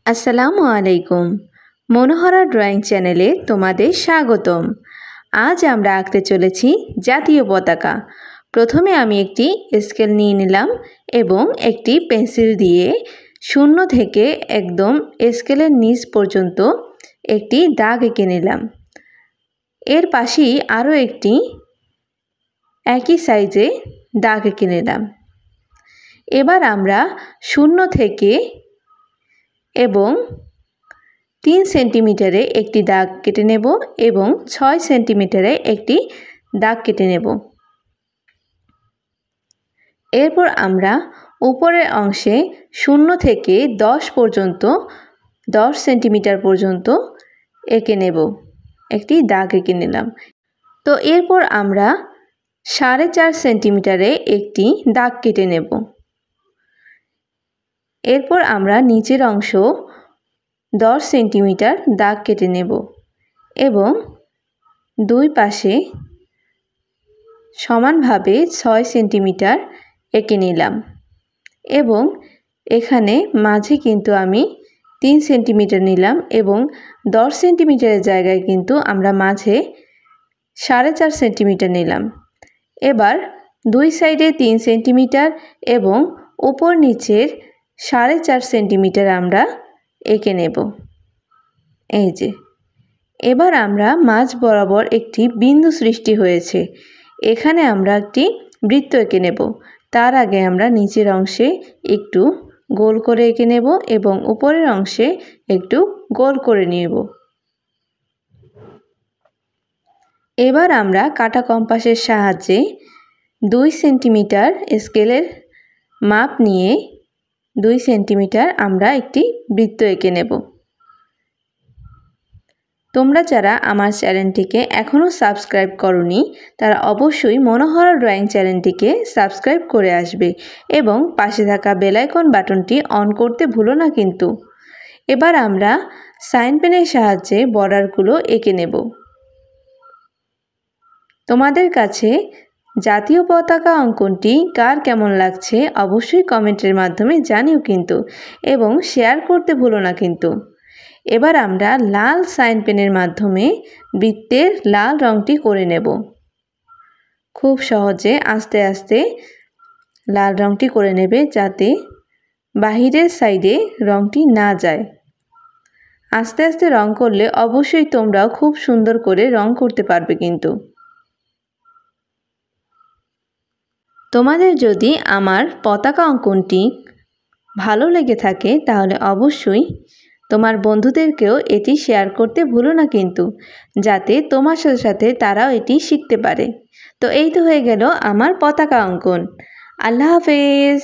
আসসালামু আলাইকুম। মনোহরা ড্রয়িং চ্যানেলে তোমাদের স্বাগতম। আজ আমরা আঁকতে চলেছি জাতীয় পতাকা। প্রথমে আমি একটি স্কেল নিয়ে নিলাম এবং একটি পেন্সিল দিয়ে শূন্য থেকে একদম স্কেলের নিচ পর্যন্ত একটি দাগ এঁকে নিলাম। এর পাশেই আরও একটি একই সাইজে দাগ এঁকে নিলাম। এবার আমরা শূন্য থেকে এবং 3 সেন্টিমিটারে একটি দাগ কেটে নেব এবং 6 সেন্টিমিটারে একটি দাগ কেটে নেব। এরপর আমরা উপরের অংশে 0 থেকে 10 পর্যন্ত 10 সেন্টিমিটার পর্যন্ত এঁকে নেব, একটি দাগ এঁকে নিলাম। তো এরপর আমরা 4.5 সেন্টিমিটারে একটি দাগ কেটে নেব। এরপর আমরা নিচের অংশ 10 সেন্টিমিটার দাগ কেটে নেব এবং দুই পাশে সমানভাবে 6 সেন্টিমিটার এঁকে নিলাম এবং এখানে মাঝে কিন্তু আমি 3 সেন্টিমিটার নিলাম এবং 10 সেন্টিমিটারের জায়গায় কিন্তু আমরা মাঝে 4.5 সেন্টিমিটার নিলাম। এবার দুই সাইডে 3 সেন্টিমিটার এবং উপর নিচের 4.5 সেন্টিমিটার আমরা এঁকে নেব। এই যে এবার আমরা মাঝ বরাবর একটি বিন্দু সৃষ্টি হয়েছে, এখানে আমরা একটি বৃত্ত এঁকে নেব। তার আগে আমরা নিচের অংশে একটু গোল করে এঁকে নেব এবং উপরের অংশে একটু গোল করে নেব। এবার আমরা কাঁটা কম্পাসের সাহায্যে 2 সেন্টিমিটার স্কেলের মাপ নিয়ে 2 সেন্টিমিটার আমরা একটি বৃত্ত এঁকে নেব। তোমরা যারা আমার চ্যানেলটিকে এখনও সাবস্ক্রাইব করোনি তারা অবশ্যই মনোহরা ড্রয়িং চ্যানেলটিকে সাবস্ক্রাইব করে আসবে এবং পাশে থাকা বেল আইকন বাটনটি অন করতে ভুলো না কিন্তু। এবার আমরা সাইন পেনের সাহায্যে বর্ডারগুলো এঁকে নেব। তোমাদের কাছে জাতীয় পতাকা অঙ্কনটি কার কেমন লাগছে অবশ্যই কমেন্টের মাধ্যমে জানিও কিন্তু এবং শেয়ার করতে ভুলো না কিন্তু। এবার আমরা লাল সাইন পেনের মাধ্যমে বৃত্তের লাল রঙটি করে নেব। খুব সহজে আস্তে আস্তে লাল রঙটি করে নেবে যাতে বাহিরের সাইডে রঙটি না যায়। আস্তে আস্তে রং করলে অবশ্যই তোমরাও খুব সুন্দর করে রং করতে পারবে কিন্তু। তোমাদের যদি আমার পতাকা অঙ্কনটি ভালো লেগে থাকে তাহলে অবশ্যই তোমার বন্ধুদেরকেও এটি শেয়ার করতে ভুলো না কিন্তু, যাতে তোমার সাথে সাথে তারাও এটি শিখতে পারে। তো এই তো হয়ে গেল আমার পতাকা অঙ্কন। আল্লাহ হাফেজ।